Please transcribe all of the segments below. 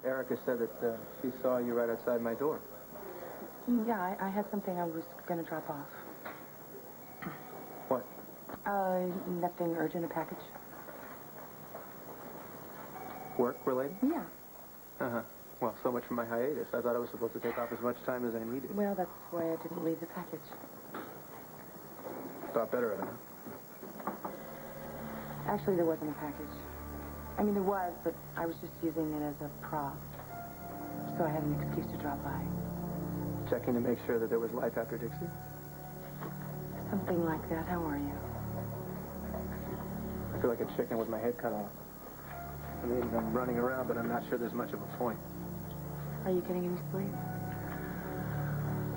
Erica said that she saw you right outside my door. Yeah, I had something I was going to drop off. What? Nothing urgent, a package. Work-related? Yeah. Uh-huh. Well, so much for my hiatus. I thought I was supposed to take off as much time as I needed. Well, that's why I didn't leave the package. Thought better of it, huh? Actually, there wasn't a package. I mean, there was, but I was just using it as a prop. So I had an excuse to drop by. Checking to make sure that there was life after Dixie? Something like that. How are you? I feel like a chicken with my head cut off. I mean, I'm running around, but I'm not sure there's much of a point. Are you getting any sleep?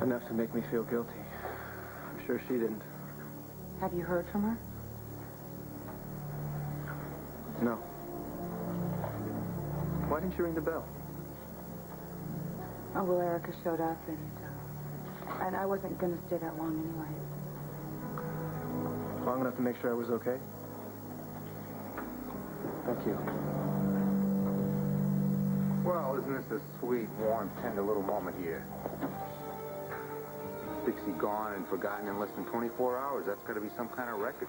Enough to make me feel guilty. I'm sure she didn't. Have you heard from her? No. Why didn't you ring the bell? Oh, well, Erica showed up, and I wasn't going to stay that long anyway. Long enough to make sure I was okay? Thank you. Well, isn't this a sweet, warm, tender little moment here? Dixie gone and forgotten in less than 24 hours. That's got to be some kind of record,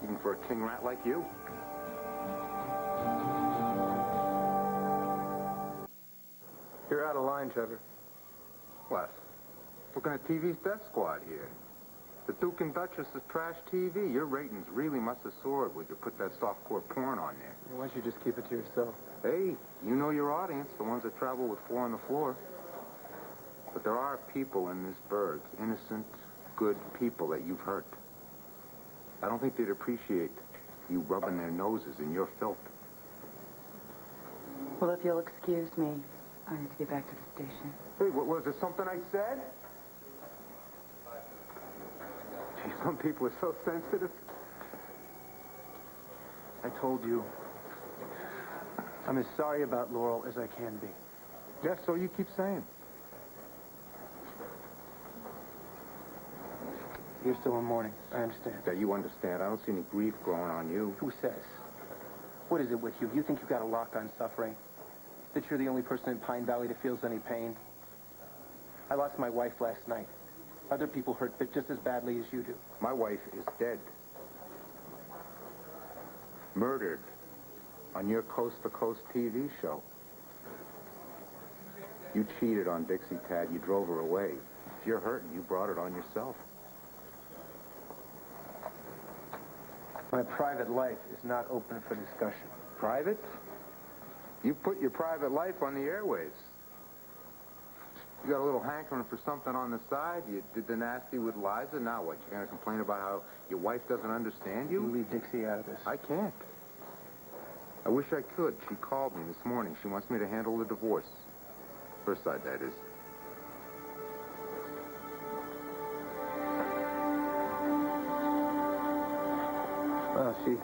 even for a king rat like you. You're out of line, Trevor. What? Looking at TV's Death Squad here. The Duke and Duchess is trash TV. Your ratings really must have soared when you put that softcore porn on there. Why don't you just keep it to yourself? Hey, you know your audience, the ones that travel with four on the floor. But there are people in this burg, innocent, good people that you've hurt. I don't think they'd appreciate you rubbing their noses in your filth. Well, if you'll excuse me, I need to get back to the station. Hey, what was it, something I said? Gee, some people are so sensitive. I told you. I'm as sorry about Laurel as I can be. Yeah, so you keep saying. You're still in mourning. I understand. Yeah, you understand. I don't see any grief growing on you. Who says? What is it with you? You think you've got a lock on suffering? That you're the only person in Pine Valley that feels any pain? I lost my wife last night. Other people hurt just as badly as you do. My wife is dead. Murdered on your coast-to-coast TV show. You cheated on Dixie, Tad. You drove her away. If you're hurting, you brought it on yourself. My private life is not open for discussion. Private? You put your private life on the airwaves. You got a little hankering for something on the side. You did the nasty with Liza. Now what? You're going to complain about how your wife doesn't understand you? You leave Dixie out of this. I can't. I wish I could. She called me this morning. She wants me to handle the divorce. Her side, that is. Well, she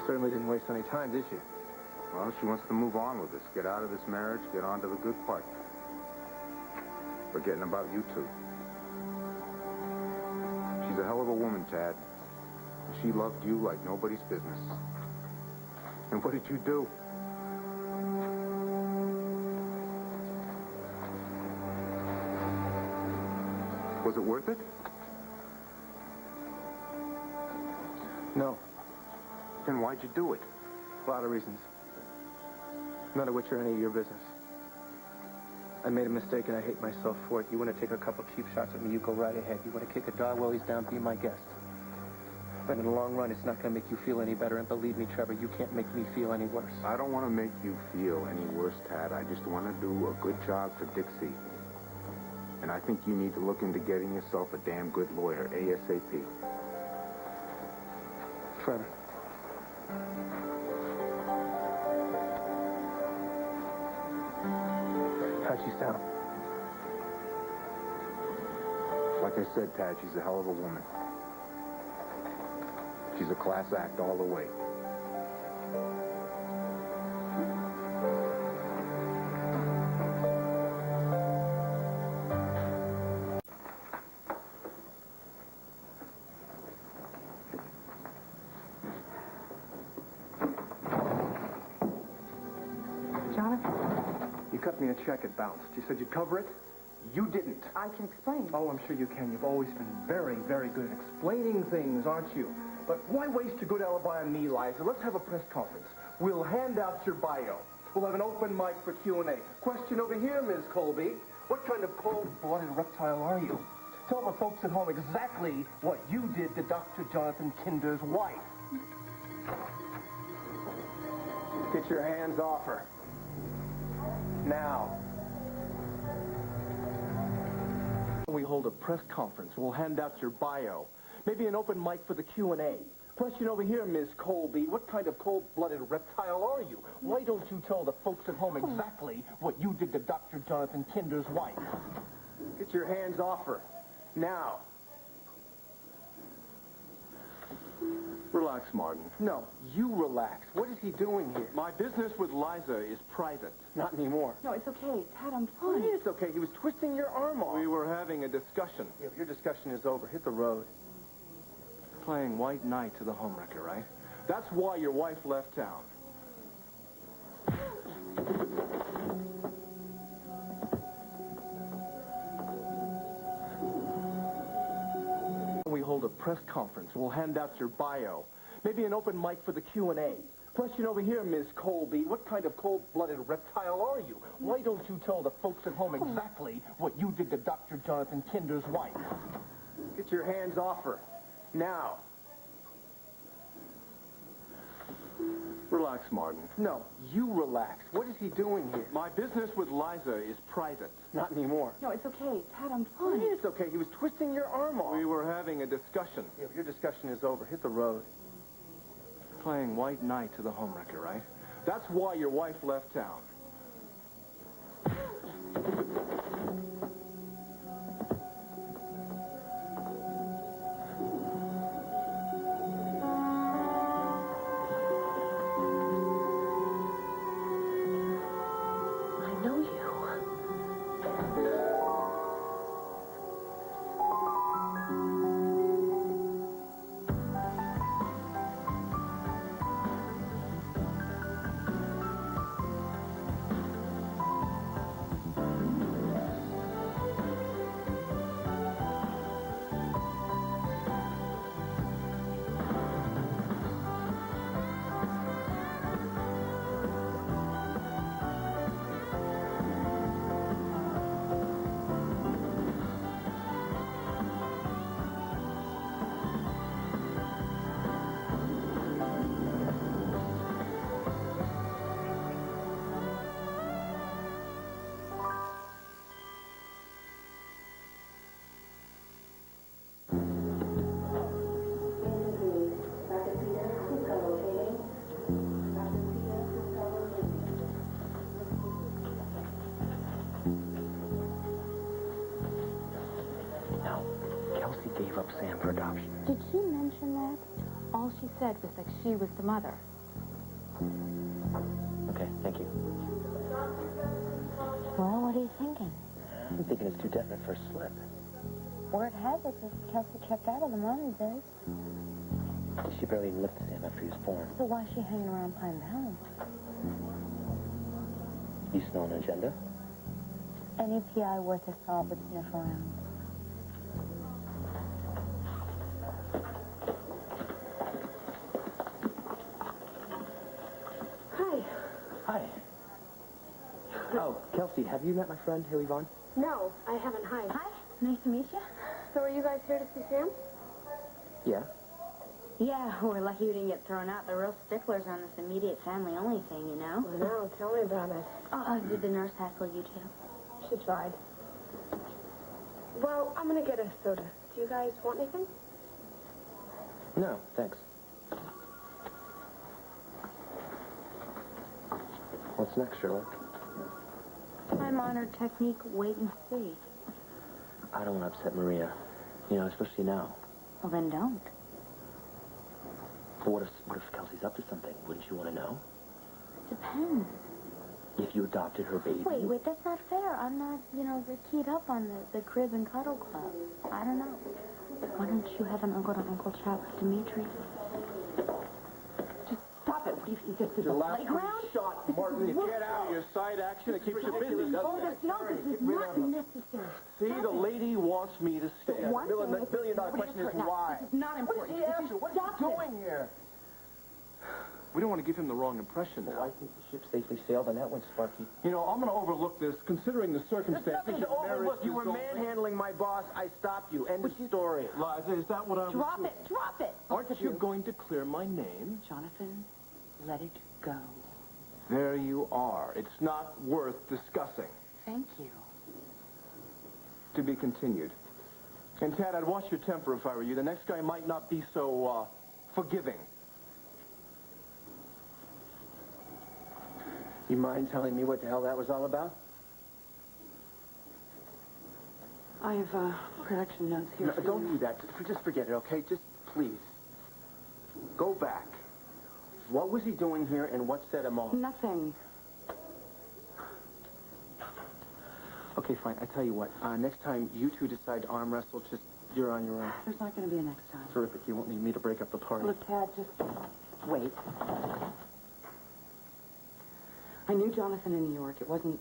certainly didn't waste any time, did she? Well, she wants to move on with this. Get out of this marriage, get on to the good part. Forgetting about you two. She's a hell of a woman, Tad. She loved you like nobody's business. And what did you do? Was it worth it? No. Then why'd you do it? A lot of reasons. None of which are any of your business. I made a mistake and I hate myself for it. You want to take a couple cheap shots at me, you go right ahead. You want to kick a dog while he's down, be my guest. But in the long run, it's not going to make you feel any better. And believe me, Trevor, you can't make me feel any worse. I don't want to make you feel any worse, Tad. I just want to do a good job for Dixie. And I think you need to look into getting yourself a damn good lawyer, ASAP. Trevor. How'd she sound? Like I said, Tad, she's a hell of a woman. She's a class act all the way. Jonathan, You cut me a check, it bounced. You said you'd cover it? You didn't. I can explain. Oh, I'm sure you can. You've always been very, very good at explaining things, aren't you? But why waste a good alibi on me, Liza? Let's have a press conference. We'll hand out your bio. We'll have an open mic for Q&A. Question over here, Ms. Colby. What kind of cold-blooded reptile are you? Tell the folks at home exactly what you did to Dr. Jonathan Kinder's wife. Get your hands off her. Now. We hold a press conference. We'll hand out your bio. Maybe an open mic for the Q&A. Question over here, Ms. Colby. What kind of cold-blooded reptile are you? Why don't you tell the folks at home exactly what you did to Dr. Jonathan Kinder's wife? Get your hands off her. Now. Relax, Martin. No, you relax. What is he doing here? My business with Liza is private. Not anymore. No, it's okay. Pat, I'm What do you fine. mean it's okay? He was twisting your arm off. We were having a discussion. Yeah, your discussion is over. Hit the road. Playing white knight to the homewrecker, right? That's why your wife left town. We hold a press conference. We'll hand out your bio. Maybe an open mic for the Q&A. Question over here, Ms. Colby. What kind of cold-blooded reptile are you? Why don't you tell the folks at home exactly what you did to Dr. Jonathan Kinder's wife? Get your hands off her. Now. Relax, Martin. No, you relax. What is he doing here? My business with Liza is private. Not anymore. No, it's okay. Pat, I'm What do you fine. mean it's okay? He was twisting your arm off. We were having a discussion. Yeah, your discussion is over. Hit the road. Playing white knight to the homewrecker, right? That's why your wife left town. I know you. Now, Kelsey gave up Sam for adoption. Did she mention that? All she said was that she was the mother. Okay, thank you. Well, what are you thinking? I'm thinking it's too definite for a slip. Word has it that Kelsey checked out of the mommy biz. She barely even looked at Sam after he was born. So why's she hanging around Pine Valley? You smell an agenda? Any PI worth a salt would sniff around. Hi. Hi. Oh, Kelsey, have you met my friend, Haley Vaughn? No, I haven't. Hi. Hi, nice to meet you. So are you guys here to see Sam? Yeah. Yeah, we're lucky we didn't get thrown out. The real sticklers on this immediate family-only thing, you know? No, tell me about it. Oh, did the nurse hassle you too? She tried. Well, I'm gonna get a soda. Do you guys want anything? No, thanks. What's next, Shirley? Time-honored technique, wait and see. I don't want to upset Maria. You know, especially now. Well, then don't. But what if Kelsey's up to something? Wouldn't you want to know? Depends. If you adopted her baby? Wait, that's not fair. I'm not, keyed up on the crib and cuddle club. I don't know. Why don't you have an uncle-to-uncle chat with Dimitri? Just stop it. What do you think this is, Your a last playground? shot, Martin. You get out of your side action. It keeps you busy, doesn't Oh, it? no, this is not necessary. See, the lady wants me to stay. One The thing billion-dollar nobody question is has heard. why. This is not important. What is he after? What is he doing here? We don't want to give him the wrong impression now. I think the ship safely sailed on that one, Sparky. You know, I'm going to overlook this, considering the There's circumstances. nothing to overlook. You were manhandling my boss. I stopped you. End of story. Liza, is that what I was Drop doing? it, drop it. Aren't you going to clear my name? Jonathan, let it go. There you are. It's not worth discussing. Thank you. To be continued. And, Tad, I'd watch your temper if I were you. The next guy might not be so, forgiving. You mind telling me what the hell that was all about? I have production notes here. No, for don't you. do that. Just forget it, okay? Just please. Go back. What was he doing here and what set him off? Nothing. Okay, fine. I tell you what. Next time you two decide to arm wrestle, just you're on your own. There's not going to be a next time. Terrific. You won't need me to break up the party. Look, Tad, just wait. I knew Jonathan in New York. It wasn't...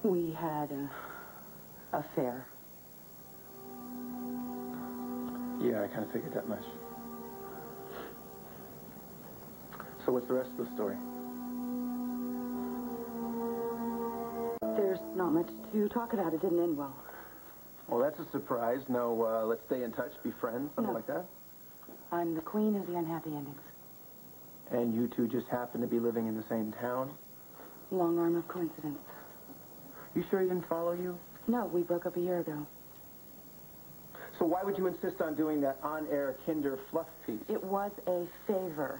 We had an affair. Yeah, I kind of figured that much. So what's the rest of the story? There's not much to talk about. It didn't end well. Well, that's a surprise. No, let's stay in touch, be friends, something No. like that. I'm the queen of the unhappy endings. And you two just happen to be living in the same town? Long arm of coincidence. You sure he didn't follow you? No, we broke up a year ago. So why would you insist on doing that on-air Kinder fluff piece? It was a favor.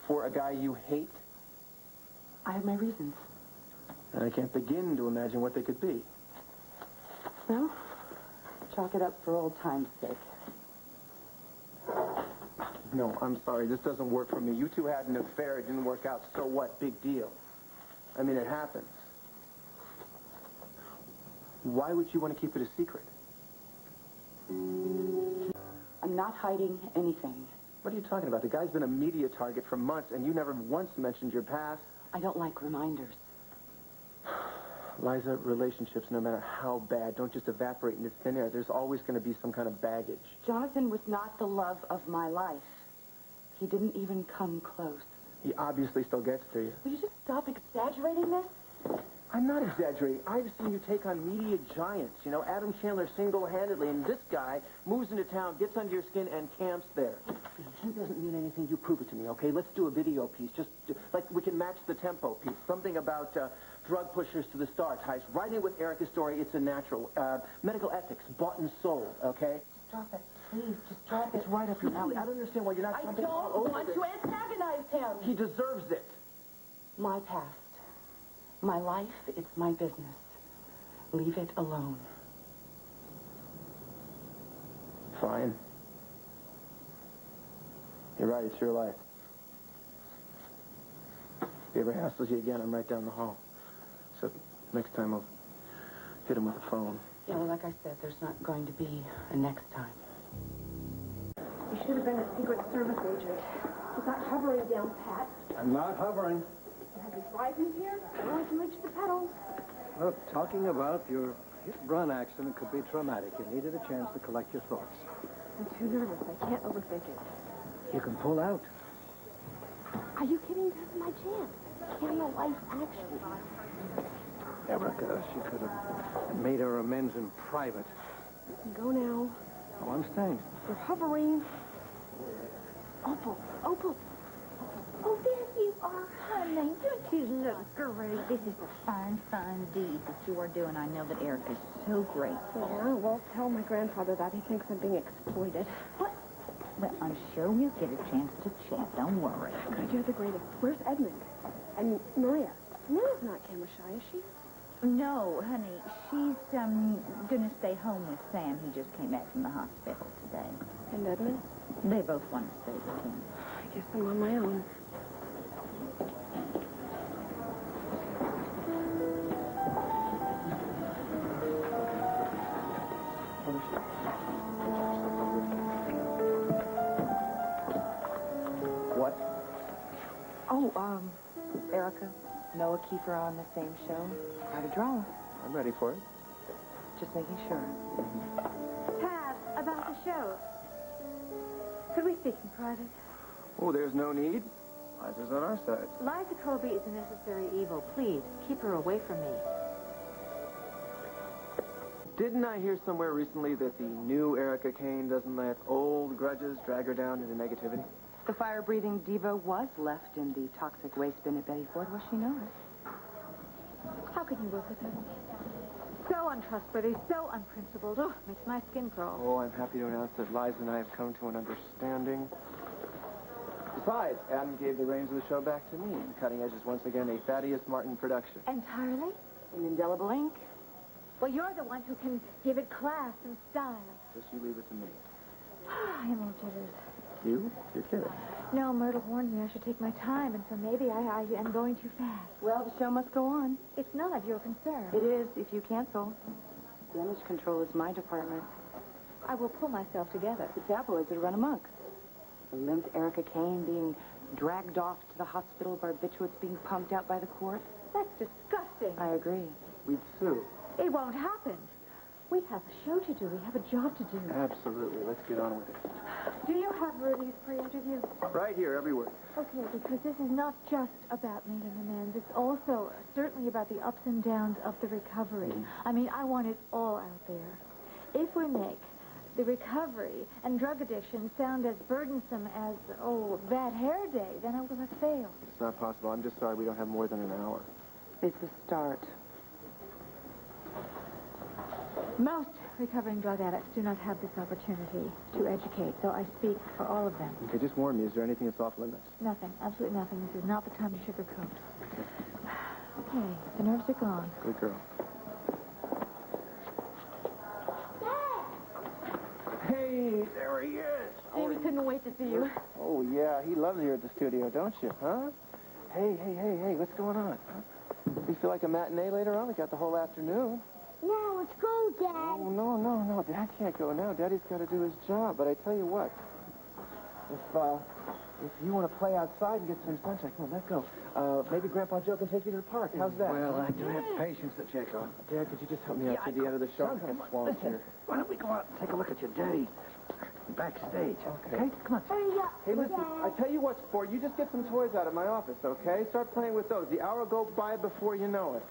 For a guy you hate? I have my reasons. And I can't begin to imagine what they could be. Well, chalk it up for old time's sake. No, I'm sorry. This doesn't work for me. You two had an affair. It didn't work out. So what? Big deal. I mean, it happens. Why would you want to keep it a secret? I'm not hiding anything. What are you talking about? The guy's been a media target for months, and you never once mentioned your past. I don't like reminders. Liza, relationships, no matter how bad, don't just evaporate into thin air. There's always going to be some kind of baggage. Jonathan was not the love of my life. He didn't even come close. He obviously still gets to you. Will you just stop exaggerating this? I'm not exaggerating. I've seen you take on media giants. You know, Adam Chandler single-handedly, and this guy moves into town, gets under your skin, and camps there. He doesn't mean anything. You prove it to me, okay? Let's do a video piece. Just like we can match the tempo piece. Something about drug pushers to the star ties. Right in with Erica's story. It's a natural. Medical ethics, bought and sold, okay? Just drop it. Please, just drop it. It's right up your alley. I don't understand why you're not I jumping don't all over want this. to antagonize him. He deserves it. My past. My life, it's my business. Leave it alone. Fine. You're right, it's your life. If he ever hassles you again, I'm right down the hall. So next time I'll hit him with a phone. Yeah, well, like I said, there's not going to be a next time. You should have been a Secret Service agent. He's not hovering down, Pat. I'm not hovering. You have his rising here. Now I can reach the pedals. Look, talking about your hit-run accident could be traumatic. You needed a chance to collect your thoughts. I'm too nervous. I can't overthink it. You can pull out. Are you kidding? This is my chance. Cameo life action. Erica, she could have made her amends in private. You can go now. Oh, I'm staying. You're hovering. Opal. Opal. Oh, there you are, honey. Don't you look great? This is a fine, fine deed that you are doing. I know that Eric is so grateful. Yeah, well, tell my grandfather that. He thinks I'm being exploited. What? Well, I'm sure we'll get a chance to chat. Don't worry. God, you're the greatest. Where's Edmund? And Maria? Maria's not camera shy, is she? No, honey. She's, gonna stay home with Sam. He just came back from the hospital today. And Edmund? They both want to stay with him. I guess I'm on my own. Erica, Noah Kiefer on the same show. Quite a drama. I'm ready for it. Just making sure. Tad, about the show. Could we speak in private? Oh, there's no need. Liza's on our side. Liza Colby is a necessary evil. Please, keep her away from me. Didn't I hear somewhere recently that the new Erica Kane doesn't let old grudges drag her down into negativity? The fire-breathing diva was left in the toxic waste bin at Betty Ford. Was she not? How can you work with her? So untrustworthy, so unprincipled. Oh, makes my skin crawl. Oh, I'm happy to announce that Liza and I have come to an understanding. Besides, Adam gave the reins of the show back to me. And Cutting Edge is once again a Thaddeus Martin production. Entirely? In indelible ink? Well, you're the one who can give it class and style. Just you leave it to me. I am all jitters. You? You're kidding. No, Myrtle warned me I should take my time, and so maybe I am going too fast. Well, the show must go on. It's none of your concern. It is, if you cancel. Damage control is my department. I will pull myself together. The tabloids would run amok. The limp Erica Kane being dragged off to the hospital, barbiturates being pumped out by the court. That's disgusting. I agree. We'd sue. It won't happen. We have a show to do. We have a job to do. Absolutely. Let's get on with it. Do you have Rudy's pre-interview? Right here, every word. Okay, because this is not just about making amends. It's also certainly about the ups and downs of the recovery. I mean, I want it all out there. If we make the recovery and drug addiction sound as burdensome as, bad hair day, then I will have failed. It's not possible. I'm just sorry we don't have more than an hour. It's a start. Most recovering drug addicts do not have this opportunity to educate, so I speak for all of them. Okay, just warn me. Is there anything that's off limits? Nothing, absolutely nothing. This is not the time to sugarcoat. Okay, the nerves are gone. Good girl. Hey, there he is. Jamie couldn't wait to see you. Oh, yeah. He loves you at the studio, don't you, huh? Hey, what's going on? Huh? You feel like a matinee later on? We got the whole afternoon. No, let's go, Dad. Oh, no. Dad can't go now. Daddy's got to do his job. But I tell you what, if you want to play outside and get some sunshine, come on, let's go. Maybe Grandpa Joe can take you to the park. How's that? Well, I do have patience to check on. Dad, could you just help me out to the end of the show? I'm kind of swamped here. Why don't we go out and take a look at your daddy backstage? Okay. Come on. Hurry up, Hey, listen, Dad. I tell you what, sport, you just get some toys out of my office, okay? Start playing with those. The hour will go by before you know it.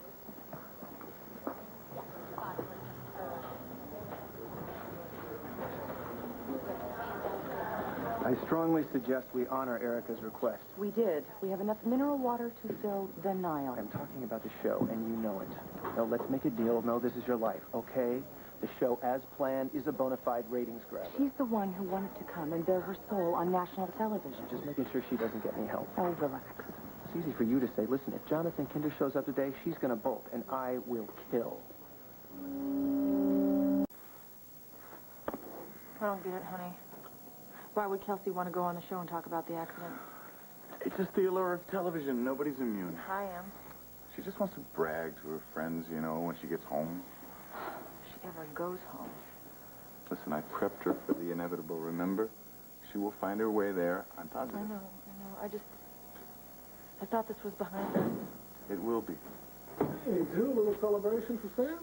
I strongly suggest we honor Erica's request. We did. We have enough mineral water to fill the Nile. I'm talking about the show, and you know it. No, let's make a deal. No, this is your life, okay? The show, as planned, is a bona fide ratings grabber. She's the one who wanted to come and bare her soul on national television. Just making sure she doesn't get any help. Oh, relax. It's easy for you to say, listen, if Jonathan Kinder shows up today, she's going to bolt, and I will kill. I don't get it, honey. Why would Kelsey want to go on the show and talk about the accident? It's just the allure of television. Nobody's immune. I am. She just wants to brag to her friends, you know, when she gets home. If she ever goes home. Listen, I prepped her for the inevitable, remember? She will find her way there, I'm positive. I know. I thought this was behind us. It will be. Hey, do a little celebration for Sam?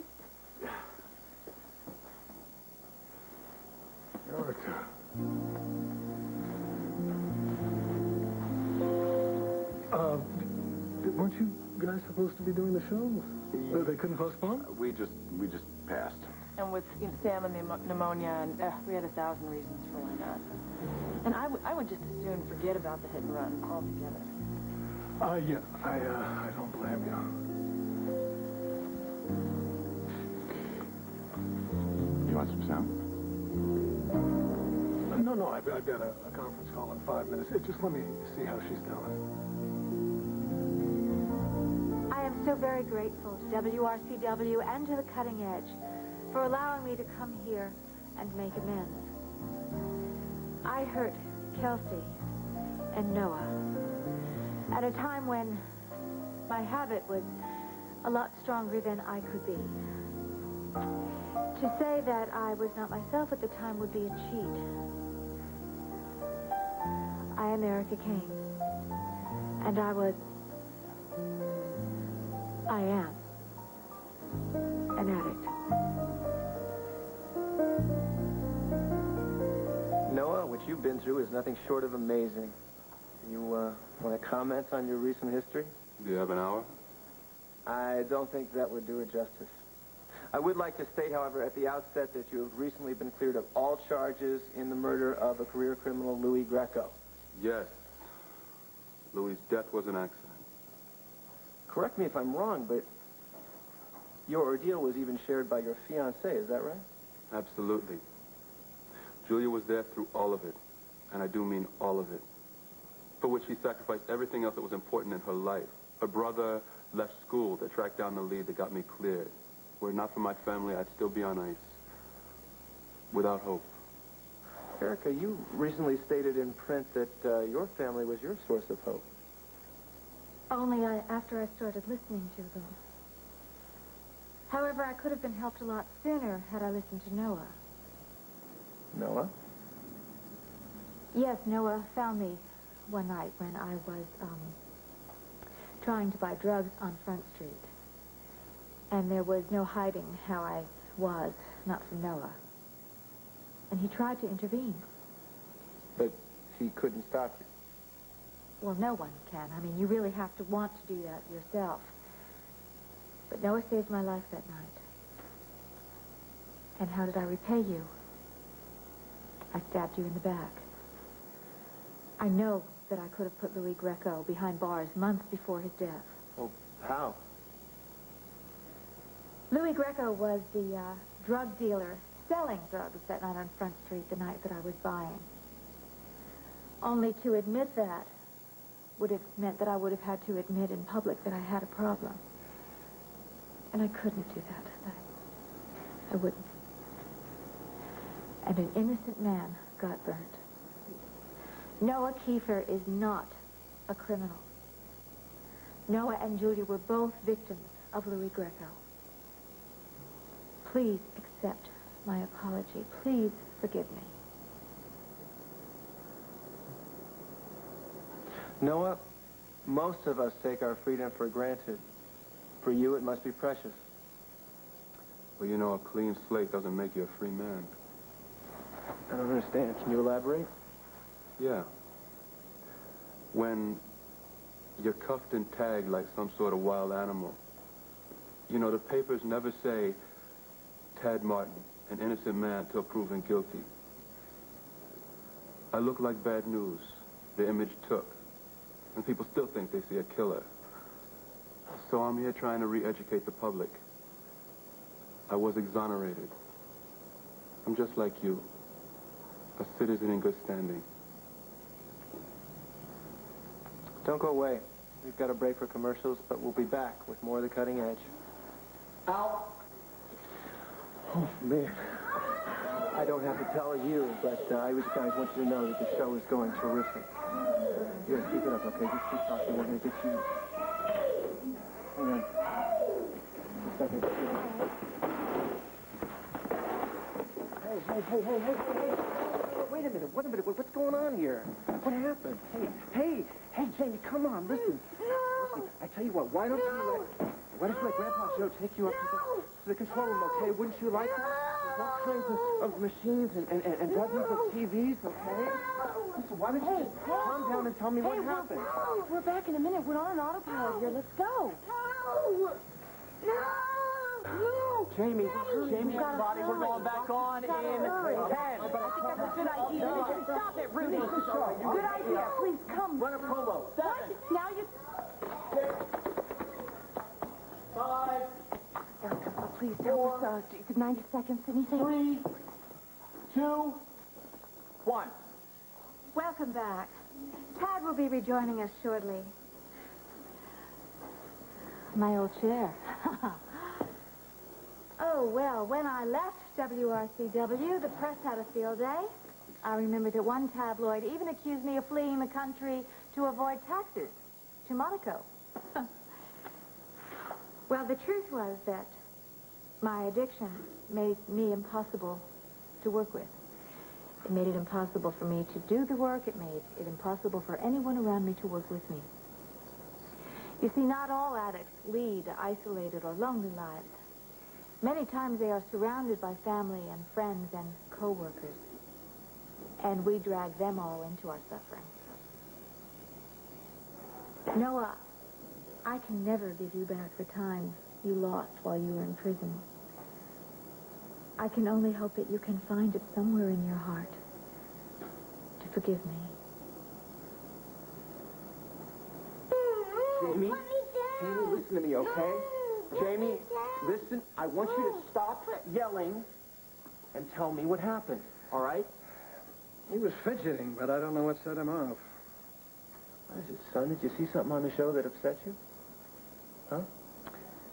Erica. Weren't you guys supposed to be doing the show? They couldn't postpone? We just passed. And with Sam and the pneumonia, and we had 1,000 reasons for why not. And I would just as soon forget about the hit and run altogether. Yeah, I don't blame you. You want some sound? No, I've got a conference call in 5 minutes. Just let me see how she's doing. I am so very grateful to WRCW and to the Cutting Edge for allowing me to come here and make amends. I hurt Kelsey and Noah at a time when my habit was a lot stronger than I could be. To say that I was not myself at the time would be a cheat. I am Erica Kane, and I was I am an addict. Noah, what you've been through is nothing short of amazing. You want to comment on your recent history? Do you have an hour? I don't think that would do it justice. I would like to state, however, at the outset that you have recently been cleared of all charges in the murder of a career criminal, Louis Greco. Yes. Louis' death was an accident. Correct me if I'm wrong, but your ordeal was even shared by your fiancée, is that right? Absolutely. Julia was there through all of it, and I do mean all of it, for which she sacrificed everything else that was important in her life. Her brother left school to track down the lead that got me cleared. Were it not for my family, I'd still be on ice, without hope. Erica, you recently stated in print that your family was your source of hope. Only after I started listening to them. However, I could have been helped a lot sooner had I listened to Noah. Noah? Yes, Noah found me one night when I was trying to buy drugs on Front Street. And there was no hiding how I was, not from Noah. And he tried to intervene. But he couldn't stop you. Well, no one can. I mean, you really have to want to do that yourself. But Noah saved my life that night. And how did I repay you? I stabbed you in the back. I know that I could have put Louis Greco behind bars months before his death. Well, how? Louis Greco was the drug dealer selling drugs that night on Front Street the night that I was buying. Only to admit that would have meant that I would have had to admit in public that I had a problem. And I couldn't do that. I wouldn't. And an innocent man got burnt. Noah Kiefer is not a criminal. Noah and Julia were both victims of Louis Greco. Please accept my apology. Please forgive me. Noah, most of us take our freedom for granted. For you, it must be precious. Well, you know, a clean slate doesn't make you a free man. I don't understand. Can you elaborate? Yeah. When you're cuffed and tagged like some sort of wild animal, you know, the papers never say, Tad Martin, an innocent man till proven guilty. I look like bad news. The image took. And people still think they see a killer. So I'm here trying to re-educate the public. I was exonerated. I'm just like you, a citizen in good standing. Don't go away. We've got a break for commercials, but we'll be back with more of The Cutting Edge. Out. Oh, man. I don't have to tell you, but I guys want you to know that the show is going terrific. You gotta keep it up, okay? Just keep talking. We're gonna get you... Hang on. A second. Hey. Wait a minute. What's going on here? What happened? Hey, Jamie, come on, listen. No. Listen, I tell you what, why don't you let Grandpa Joe take you up to the control room, okay? Wouldn't you like that? There's all kinds of machines and dozens of TVs, okay? Listen, why don't you just calm down and tell me what happened? We're back in a minute. We're on an autopilot here. Let's go. No. Jamie, Jamie, everybody, we're going back on in 10. I think that's a good idea. Stop it, Rudy. Good idea. Please come. Run a promo. 7. What? Now you... 5. Erica, please tell us 90 seconds. Anything? 3, 2, 1. Welcome back. Tad will be rejoining us shortly. My old chair. Oh, well, when I left WRCW, the press had a field day. I remember that one tabloid even accused me of fleeing the country to avoid taxes to Monaco. Well, the truth was that my addiction made me impossible to work with. It made it impossible for me to do the work. It made it impossible for anyone around me to work with me. You see, not all addicts lead isolated or lonely lives. Many times they are surrounded by family and friends and co-workers. And we drag them all into our suffering. Noah, I can never give you back the time you lost while you were in prison. I can only hope that you can find it somewhere in your heart to forgive me. Jamie, Jamie, listen to me, okay? Jamie, listen, I want you to stop yelling and tell me what happened, all right? He was fidgeting, but I don't know what set him off. What is it, son? Did you see something on the show that upset you? Huh?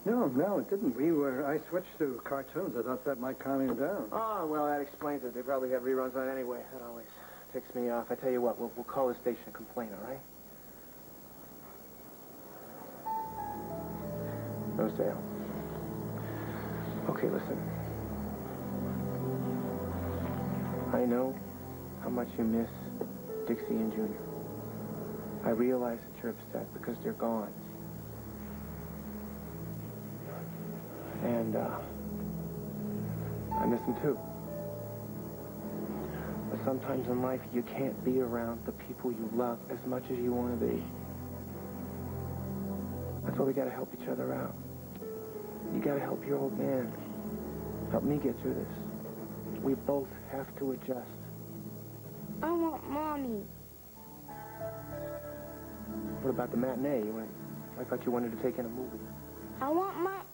No, it didn't. I switched to cartoons. I thought that might calm him down. Oh, well, that explains it. They probably have reruns on anyway. That always ticks me off. I tell you what, we'll call the station and complain, all right? No sale. Okay, listen. I know how much you miss Dixie and Junior. I realize that you're upset because they're gone. And, I miss them too. But sometimes in life, you can't be around the people you love as much as you want to be. That's why we gotta help each other out. You gotta help your old man. Help me get through this. We both have to adjust. I want Mommy. What about the matinee? I thought you wanted to take in a movie. I want Mommy.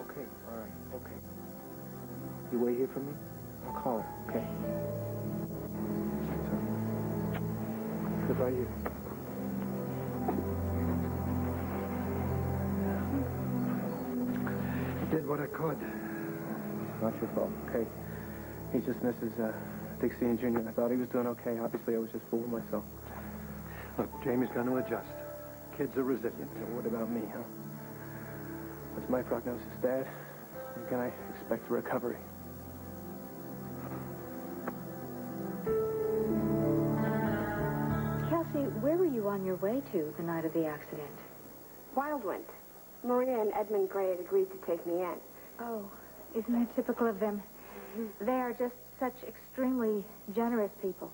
Okay, all right, okay. You wait here for me? I'll call her, okay? Goodbye, you. I did what I could. Not your fault, okay? He just misses Dixie and Junior. I thought he was doing okay. Obviously, I was just fooling myself. Look, Jamie's going to adjust. Kids are resilient. And what about me, huh? What's my prognosis, Dad? When can I expect a recovery? Kelsey, where were you on your way to the night of the accident? Wildwind. Maria and Edmund Gray had agreed to take me in. Oh, isn't that typical of them? They are just such extremely generous people.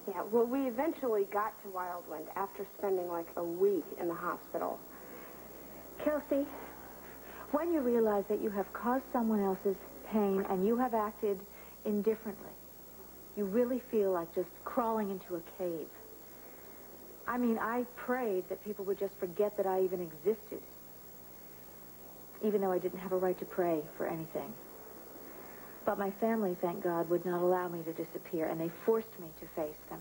Yeah, well, we eventually got to Wildwind after spending like a week in the hospital. Kelsey, when you realize that you have caused someone else's pain and you have acted indifferently, you really feel like just crawling into a cave. I mean, I prayed that people would just forget that I even existed, even though I didn't have a right to pray for anything. But my family, thank God, would not allow me to disappear, and they forced me to face them.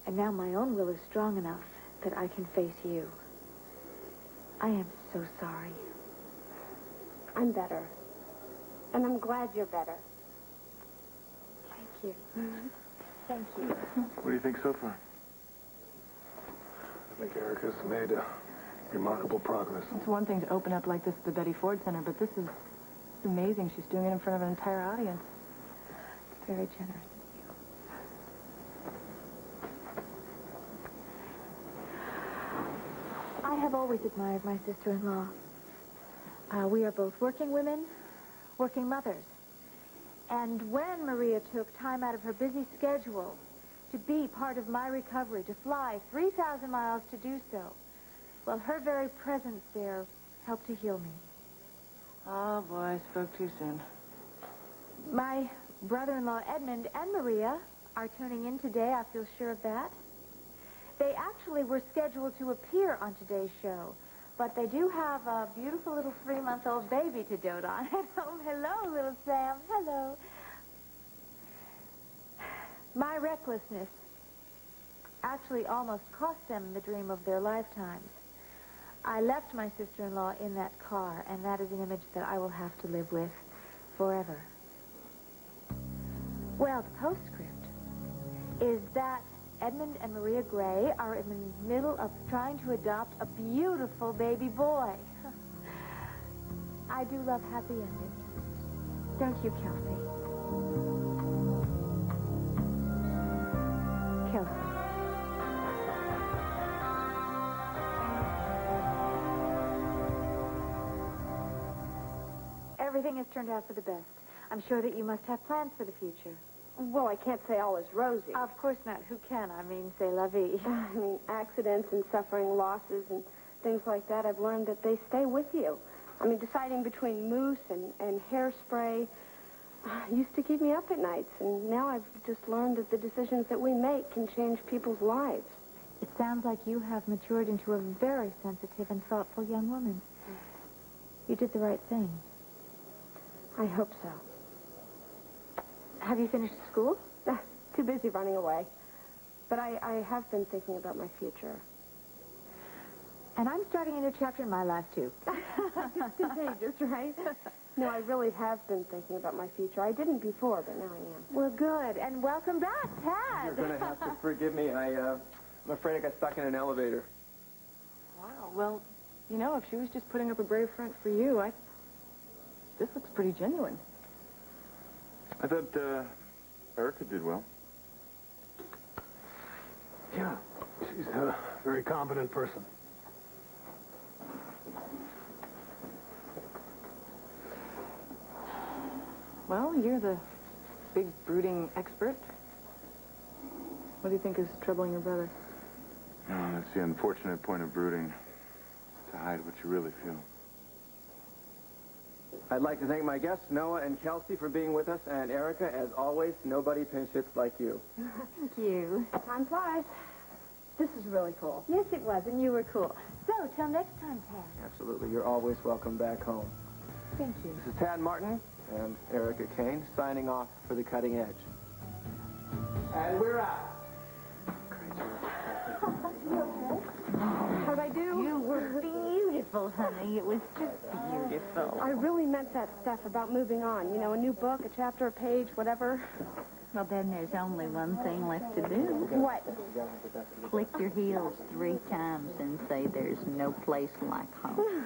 And now my own will is strong enough that I can face you. I am so sorry. I'm better. And I'm glad you're better. Thank you. Thank you. What do you think so far? I think Erica's made remarkable progress. It's one thing to open up like this at the Betty Ford Center, but this is amazing. She's doing it in front of an entire audience. It's very generous. I have always admired my sister-in-law. We are both working women, working mothers. And when Maria took time out of her busy schedule to be part of my recovery, to fly 3,000 miles to do so, well, her very presence there helped to heal me. Oh, boy, I spoke too soon. My brother-in-law Edmund and Maria are tuning in today. I feel sure of that. They actually were scheduled to appear on today's show, but they do have a beautiful little 3-month-old baby to dote on. Hello, little Sam. Hello. My recklessness actually almost cost them the dream of their lifetimes. I left my sister-in-law in that car, and that is an image that I will have to live with forever. Well, the postscript is that Edmund and Maria Gray are in the middle of trying to adopt a beautiful baby boy. I do love happy endings. Don't you, Kelsey? Kelsey. everything has turned out for the best. I'm sure that you must have plans for the future. Well, I can't say all is rosy. Of course not. Who can? I mean, c'est la vie. I mean, accidents and suffering losses and things like that, I've learned that they stay with you. I mean, deciding between mousse and hairspray used to keep me up at nights, and now I've just learned that the decisions that we make can change people's lives. It sounds like you have matured into a very sensitive and thoughtful young woman. You did the right thing. I hope so. Have you finished school? Too busy running away. But I have been thinking about my future. And I'm starting a new chapter in my life, too. It's contagious, right? No, I really have been thinking about my future. I didn't before, but now I am. Well, good. And welcome back, Tad. You're going to have to forgive me. I'm afraid I got stuck in an elevator. Wow, well, you know, if she was just putting up a brave front for you, this looks pretty genuine. I thought, Erica did well. Yeah, she's a very competent person. Well, you're the big, brooding expert. What do you think is troubling your brother? Oh, that's the unfortunate point of brooding. To hide what you really feel. I'd like to thank my guests, Noah and Kelsey, for being with us, and Erica, as always, nobody pinch hits like you. Thank you. Time flies. This is really cool. Yes, it was, and you were cool. So, till next time, Tad. Absolutely. You're always welcome back home. Thank you. This is Tad Martin and Erica Kane signing off for The Cutting Edge. And we're out. How'd I do? You were beautiful, honey. It was just beautiful. I really meant that stuff about moving on. You know, a new book, a chapter, a page, whatever. Well, then there's only one thing left to do. What? Click your heels 3 times and say there's no place like home.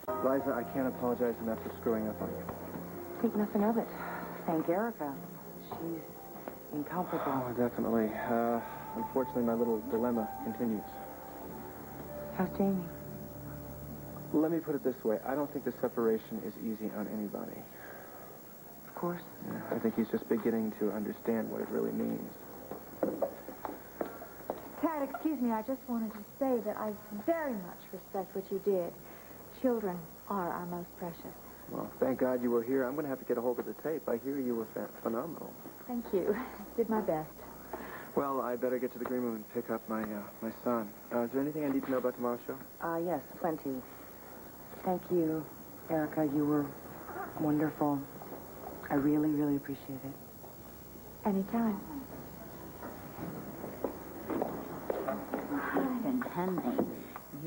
Liza, I can't apologize enough for screwing up on you. Think nothing of it. Thank Erica. She's incomparable. Oh, definitely. Unfortunately, my little dilemma continues. How's Jamie? Let me put it this way. I don't think the separation is easy on anybody. Of course. I think he's just beginning to understand what it really means. Tad, excuse me, I just wanted to say that I very much respect what you did. Children are our most precious. Well, thank God you were here. I'm going to have to get a hold of the tape. I hear you were phenomenal. Thank you. Did my best. Well, I better get to the green room and pick up my son. Is there anything I need to know about tomorrow's show? Yes, plenty. Thank you, Erica. You were wonderful. I really, really appreciate it. Anytime. And honey,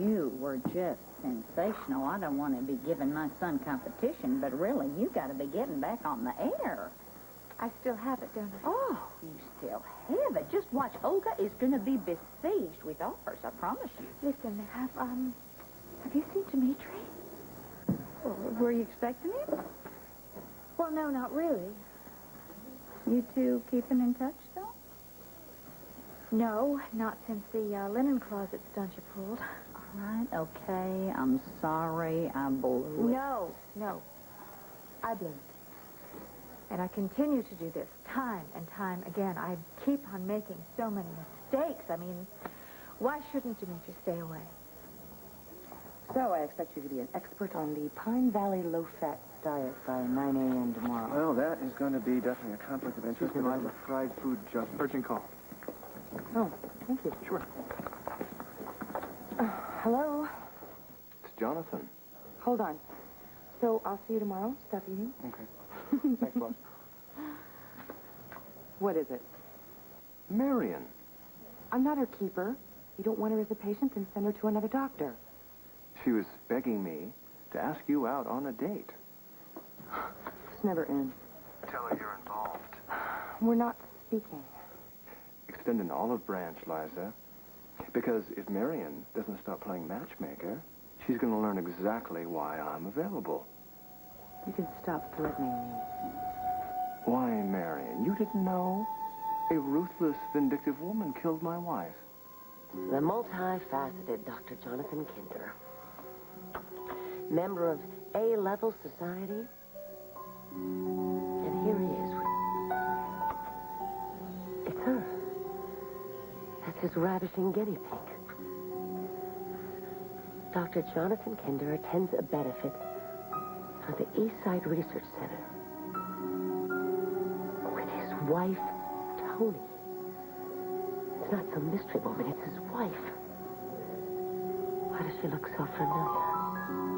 you were just sensational. I don't want to be giving my son competition, but really, you got to be getting back on the air. I still have it, don't I? Oh, you still have it. Just watch. Olga is going to be besieged with offers, I promise you. Listen, have you seen Dimitri? Were you expecting him? Well, no, not really. You two keeping in touch, though? No, not since the linen closet stunt you pulled. All right, okay. I'm sorry. I blew it. No. I blew it. And I continue to do this time and time again. I keep on making so many mistakes. I mean, why shouldn't Dimitri stay away? So I expect you to be an expert on the Pine Valley low-fat diet by 9 a.m. tomorrow. Well, that is going to be definitely a conflict of interest. Excuse me, I'm a fried food junkie. Urgent call. Oh, thank you. Sure. Hello? It's Jonathan. Hold on. So I'll see you tomorrow. Stop eating. Okay. Thanks, boss. What is it? Marion. I'm not her keeper. You don't want her as a patient, then send her to another doctor. She was begging me to ask you out on a date. It's never in. Tell her you're involved. We're not speaking. Extend an olive branch, Liza. Because if Marion doesn't stop playing matchmaker, she's going to learn exactly why I'm available. You can stop threatening me. Why, Marion, you didn't know? A ruthless, vindictive woman killed my wife. The multifaceted Dr. Jonathan Kinder. member of A-level society. And here he is. It's her. That's his ravishing guinea pig. Dr. Jonathan Kinder attends a benefit for the Eastside Research Center with his wife, Tony. It's not some mystery woman, it's his wife. Why does she look so familiar?